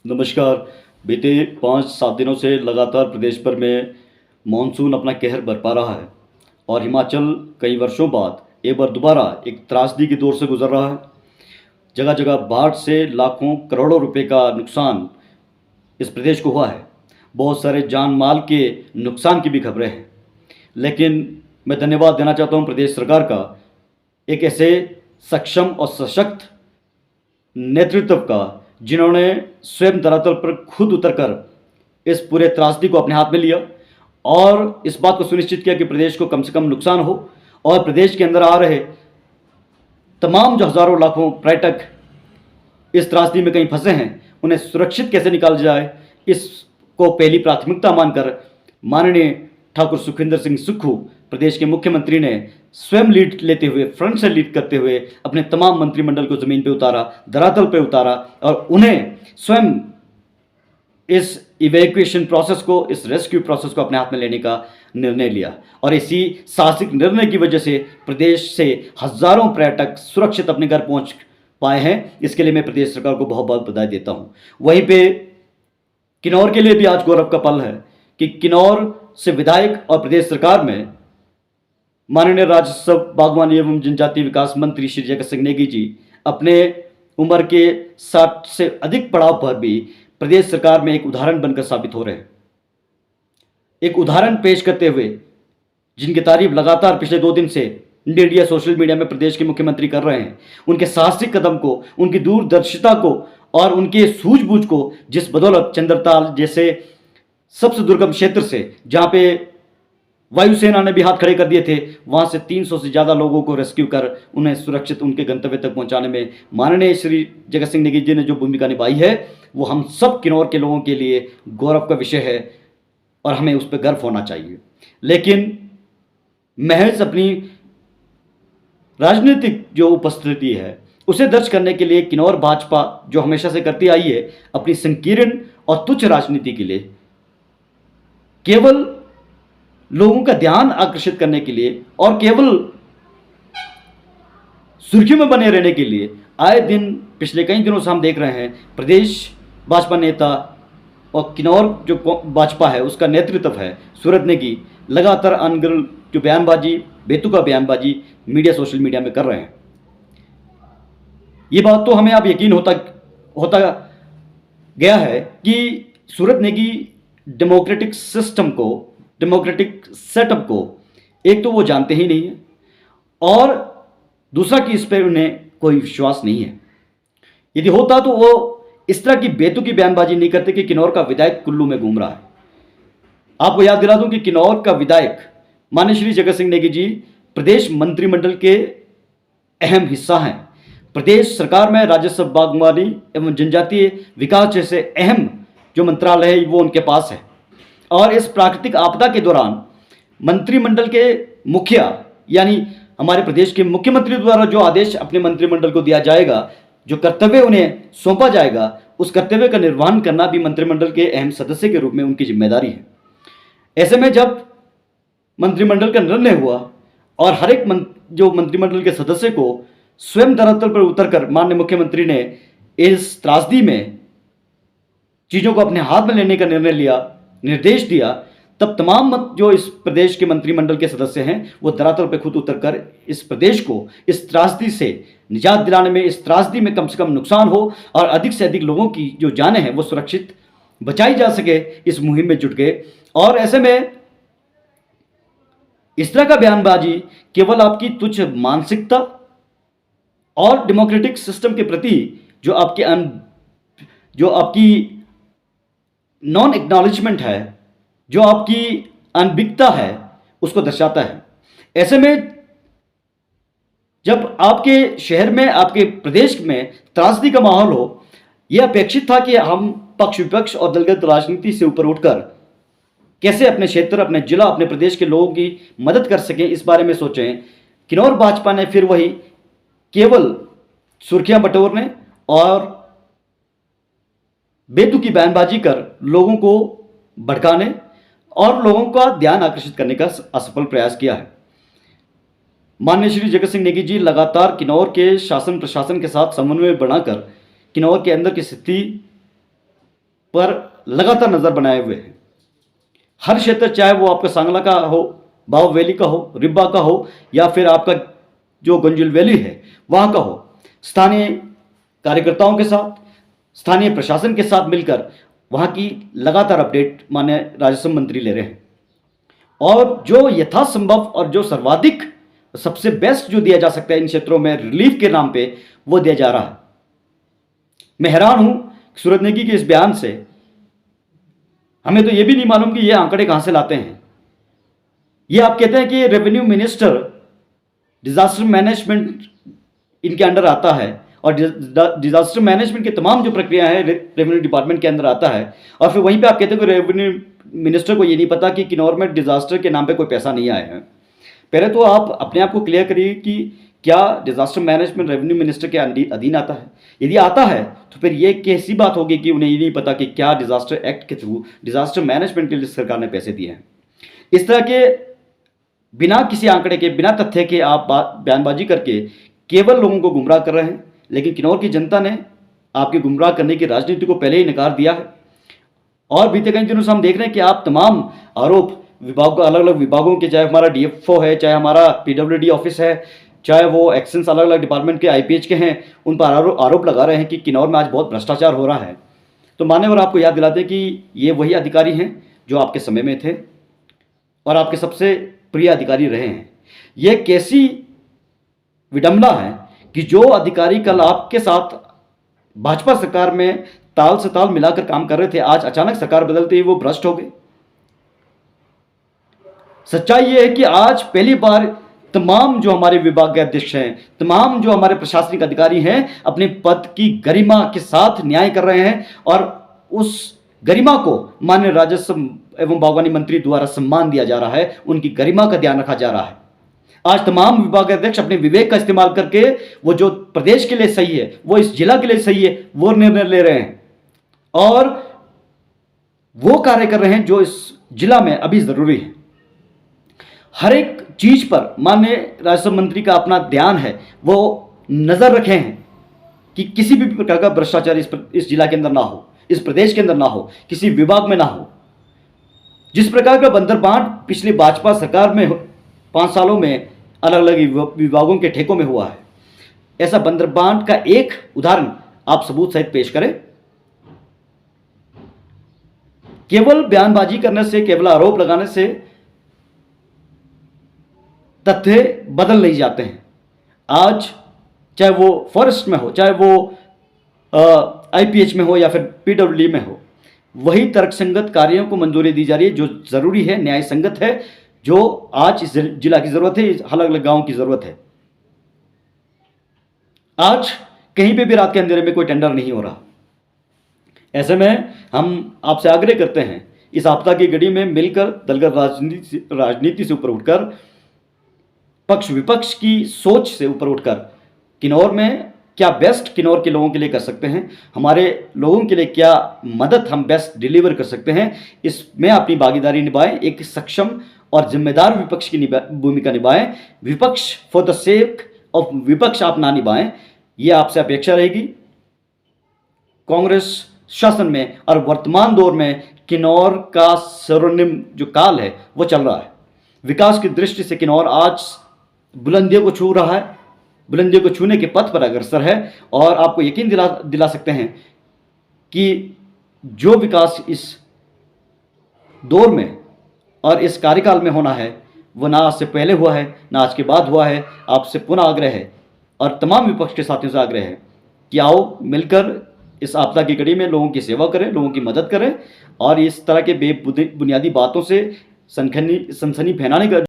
नमस्कार। बीते 5-7 दिनों से लगातार प्रदेश भर में मानसून अपना कहर बरपा रहा है और हिमाचल कई वर्षों बाद एक बार दोबारा एक त्रासदी के दौर से गुजर रहा है। जगह जगह बाढ़ से लाखों करोड़ों रुपए का नुकसान इस प्रदेश को हुआ है। बहुत सारे जान माल के नुकसान की भी खबरें हैं, लेकिन मैं धन्यवाद देना चाहता हूं प्रदेश सरकार का, एक ऐसे सक्षम और सशक्त नेतृत्व का जिन्होंने स्वयं धरातल पर खुद उतरकर इस पूरे त्रासदी को अपने हाथ में लिया और इस बात को सुनिश्चित किया कि प्रदेश को कम से कम नुकसान हो और प्रदेश के अंदर आ रहे तमाम जो हज़ारों लाखों पर्यटक इस त्रासदी में कहीं फंसे हैं उन्हें सुरक्षित कैसे निकाला जाए, इसको पहली प्राथमिकता मानकर माननीय ठाकुर सुखविंदर सिंह सुक्खू प्रदेश के मुख्यमंत्री ने स्वयं लीड लेते हुए, फ्रंट से लीड करते हुए अपने तमाम मंत्रिमंडल को ज़मीन पे उतारा, धरातल पे उतारा और उन्हें स्वयं इस इवैक्यूएशन प्रोसेस को, इस रेस्क्यू प्रोसेस को अपने हाथ में लेने का निर्णय लिया। और इसी साहसिक निर्णय की वजह से प्रदेश से हज़ारों पर्यटक सुरक्षित अपने घर पहुंच पाए हैं। इसके लिए मैं प्रदेश सरकार को बहुत बहुत बधाई देता हूं। वहीं पे किन्नौर के लिए भी आज गौरव का पल है कि किन्नौर से विधायक और प्रदेश सरकार में माननीय राज्यसभा बागवानी एवं जनजातीय विकास मंत्री श्री जगत सिंह नेगी जी अपने उम्र के 60 से अधिक पड़ाव पर भी प्रदेश सरकार में एक उदाहरण बनकर साबित हो रहे हैं। एक उदाहरण पेश करते हुए जिनकी तारीफ लगातार पिछले 2 दिन से मीडिया, सोशल मीडिया में प्रदेश के मुख्यमंत्री कर रहे हैं, उनके साहसिक कदम को, उनकी दूरदर्शिता को और उनके सूझबूझ को, जिस बदौलत चंद्रताल जैसे सबसे दुर्गम क्षेत्र से जहाँ पे वायुसेना ने भी हाथ खड़े कर दिए थे, वहाँ से 300 से ज़्यादा लोगों को रेस्क्यू कर उन्हें सुरक्षित उनके गंतव्य तक पहुँचाने में माननीय श्री जगत सिंह नेगी जी ने जो भूमिका निभाई है वो हम सब किन्नौर के लोगों के लिए गौरव का विषय है और हमें उस पर गर्व होना चाहिए। लेकिन महज अपनी राजनीतिक जो उपस्थिति है उसे दर्ज करने के लिए किन्नौर भाजपा जो हमेशा से करती आई है अपनी संकीर्ण और तुच्छ राजनीति के लिए, केवल लोगों का ध्यान आकर्षित करने के लिए और केवल सुर्खियों में बने रहने के लिए आए दिन पिछले कई दिनों से हम देख रहे हैं प्रदेश भाजपा नेता और किन्नौर जो भाजपा है उसका नेतृत्व है सूरत नेगी लगातार अनगिनल जो बयानबाजी, बेतुका बयानबाजी मीडिया, सोशल मीडिया में कर रहे हैं। ये बात तो हमें अब यकीन होता गया है कि सूरत नेगी डेमोक्रेटिक सिस्टम को, डेमोक्रेटिक सेटअप को एक तो वो जानते ही नहीं है और दूसरा कि इस पर उन्हें कोई विश्वास नहीं है। यदि होता तो वो इस तरह की बेतुकी बयानबाजी नहीं करते कि किन्नौर का विधायक कुल्लू में घूम रहा है। आपको याद दिला दूं कि किन्नौर का विधायक माननीय श्री जगत सिंह नेगी जी प्रदेश मंत्रिमंडल के अहम हिस्सा हैं। प्रदेश सरकार में राज्यसभा बागवानी एवं जनजातीय विकास जैसे अहम जो मंत्रालय है वो उनके पास है और इस प्राकृतिक आपदा के दौरान मंत्रिमंडल के मुखिया यानी हमारे प्रदेश के मुख्यमंत्री द्वारा जो आदेश अपने मंत्रिमंडल को दिया जाएगा, जो कर्तव्य उन्हें सौंपा जाएगा, उस कर्तव्य का निर्वहन करना भी मंत्रिमंडल के अहम सदस्य के रूप में उनकी जिम्मेदारी है। ऐसे में जब मंत्रिमंडल का निर्णय हुआ और हर एक जो मंत्रिमंडल के सदस्य को स्वयं धरातल पर उतरकर माननीय मुख्यमंत्री ने इस त्रासदी में चीज़ों को अपने हाथ में लेने का निर्णय लिया, निर्देश दिया, तब तमाम जो इस प्रदेश के मंत्रिमंडल के सदस्य हैं वो धरातल पर खुद उतरकर इस प्रदेश को इस त्रासदी से निजात दिलाने में, इस त्रासदी में कम से कम नुकसान हो और अधिक से अधिक लोगों की जो जानें हैं वो सुरक्षित बचाई जा सके, इस मुहिम में जुट गए। और ऐसे में इस तरह का बयानबाजी केवल आपकी तुच्छ मानसिकता और डेमोक्रेटिक सिस्टम के प्रति जो आपकी नॉन एक्नॉलेजमेंट है, जो आपकी अनभिज्ञता है, उसको दर्शाता है। ऐसे में जब आपके शहर में, आपके प्रदेश में त्रासदी का माहौल हो, यह अपेक्षित था कि हम पक्ष विपक्ष और दलगत राजनीति से ऊपर उठकर कैसे अपने क्षेत्र, अपने जिला, अपने प्रदेश के लोगों की मदद कर सकें, इस बारे में सोचें। किन्नौर भाजपा ने फिर वही केवल सुर्खियां बटोरने और बेतुकी बयानबाजी कर लोगों को भड़काने और लोगों का ध्यान आकर्षित करने का असफल प्रयास किया है। माननीय श्री जगत सिंह नेगी जी लगातार किन्नौर के शासन प्रशासन के साथ समन्वय बनाकर किन्नौर के अंदर की स्थिति पर लगातार नज़र बनाए हुए हैं। हर क्षेत्र, चाहे वो आपका सांगला का हो, बाव वैली का हो, रिब्बा का हो, या फिर आपका जो गंजुल वैली है वहाँ का हो, स्थानीय कार्यकर्ताओं के साथ, स्थानीय प्रशासन के साथ मिलकर वहाँ की लगातार अपडेट माननीय राजस्व मंत्री ले रहे हैं। और जो यथासंभव और जो सर्वाधिक सबसे बेस्ट जो दिया जा सकता है इन क्षेत्रों में रिलीफ के नाम पे, वो दिया जा रहा है। मैं हैरान हूं सूरज नेगी के इस बयान से। हमें तो ये भी नहीं मालूम कि ये आंकड़े कहां से लाते हैं। ये आप कहते हैं कि रेवेन्यू मिनिस्टर डिजास्टर मैनेजमेंट इनके अंडर आता है, और डिजास्टर मैनेजमेंट की तमाम जो प्रक्रिया है रेवेन्यू डिपार्टमेंट के अंदर आता है, और फिर वहीं पे आप कहते हैं कि रेवेन्यू मिनिस्टर को ये नहीं पता कि किन्नौर में डिजास्टर के नाम पे कोई पैसा नहीं आया है। पहले तो आप अपने आप को क्लियर करिए कि क्या डिजास्टर मैनेजमेंट रेवेन्यू मिनिस्टर के अधीन आता है। यदि आता है तो फिर ये कैसी बात होगी कि उन्हें ये नहीं पता कि क्या डिजास्टर एक्ट के थ्रू डिजास्टर मैनेजमेंट के लिए सरकार ने पैसे दिए हैं। इस तरह के बिना किसी आंकड़े के, बिना तथ्य के आप बयानबाजी करके केवल लोगों को गुमराह कर रहे हैं। लेकिन किन्नौर की जनता ने आपके गुमराह करने की राजनीति को पहले ही नकार दिया है। और बीते कई दिनों से हम देख रहे हैं कि आप तमाम आरोप विभाग, अलग अलग विभागों के, चाहे हमारा डीएफओ है, चाहे हमारा पीडब्ल्यूडी ऑफिस है, चाहे वो एक्शंस अलग अलग डिपार्टमेंट के आईपीएच के हैं, उन पर आरोप लगा रहे हैं कि किन्नौर में आज बहुत भ्रष्टाचार हो रहा है। तो मान्यवर आपको याद दिलाते हैं कि ये वही अधिकारी हैं जो आपके समय में थे और आपके सबसे प्रिय अधिकारी रहे हैं। यह कैसी विडंबना है कि जो अधिकारी कल आपके साथ भाजपा सरकार में ताल से ताल मिलाकर काम कर रहे थे, आज अचानक सरकार बदलते ही वो भ्रष्ट हो गए। सच्चाई ये है कि आज पहली बार तमाम जो हमारे विभाग के अध्यक्ष हैं, तमाम जो हमारे प्रशासनिक अधिकारी हैं, अपने पद की गरिमा के साथ न्याय कर रहे हैं, और उस गरिमा को माननीय राजस्व एवं बागवानी मंत्री द्वारा सम्मान दिया जा रहा है, उनकी गरिमा का ध्यान रखा जा रहा है। आज तमाम विभाग अध्यक्ष अपने विवेक का इस्तेमाल करके वो जो प्रदेश के लिए सही है, वो इस जिला के लिए सही है, वो निर्णय ले रहे हैं और वो कार्य कर रहे हैं जो इस जिला में अभी जरूरी है। हर एक चीज पर माननीय राजस्व मंत्री का अपना ध्यान है, वो नजर रखे हैं कि किसी भी प्रकार का भ्रष्टाचार इस जिला के अंदर ना हो, इस प्रदेश के अंदर ना हो, किसी विभाग में ना हो। जिस प्रकार का बंदरबांट पिछली भाजपा सरकार में 5 सालों में अलग अलग विभागों के ठेकों में हुआ है, ऐसा बंदरबांट का एक उदाहरण आप सबूत सहित पेश करें। केवल बयानबाजी करने से, केवल आरोप लगाने से तथ्य बदल नहीं जाते हैं। आज चाहे वो फॉरेस्ट में हो, चाहे वो आईपीएच में हो या फिर पीडब्ल्यूडी में हो, वही तर्कसंगत कार्यों को मंजूरी दी जा रही है जो जरूरी है, न्याय संगत है, जो आज इस जिला की जरूरत है, अलग अलग गांव की जरूरत है। आज कहीं पे भी रात के अंधेरे में कोई टेंडर नहीं हो रहा। ऐसे में हम आपसे आग्रह करते हैं, इस आपदा की घड़ी में मिलकर दलगत राजनीति से ऊपर उठकर, पक्ष विपक्ष की सोच से ऊपर उठकर किन्नौर में क्या बेस्ट किन्नौर के लोगों के लिए कर सकते हैं, हमारे लोगों के लिए क्या मदद हम बेस्ट डिलीवर कर सकते हैं, इसमें अपनी भागीदारी निभाएं। एक सक्षम और जिम्मेदार विपक्ष की भूमिका निभाएं। विपक्ष फॉर द सेक ऑफ विपक्ष आप ना निभाएं, यह आपसे अपेक्षा रहेगी। कांग्रेस शासन में और वर्तमान दौर में किन्नौर का स्वर्णिम जो काल है वो चल रहा है। विकास की दृष्टि से किन्नौर आज बुलंदियों को छू रहा है, बुलंदियों को छूने के पथ पर अग्रसर है, और आपको यकीन दिला सकते हैं कि जो विकास इस दौर में और इस कार्यकाल में होना है वो ना आज से पहले हुआ है, ना आज के बाद हुआ है। आपसे पुनः आग्रह है और तमाम विपक्ष के साथियों से आग्रह है कि आओ मिलकर इस आपदा की घड़ी में लोगों की सेवा करें, लोगों की मदद करें, और इस तरह के बेबुनियादी बातों से सनसनी फैलाने का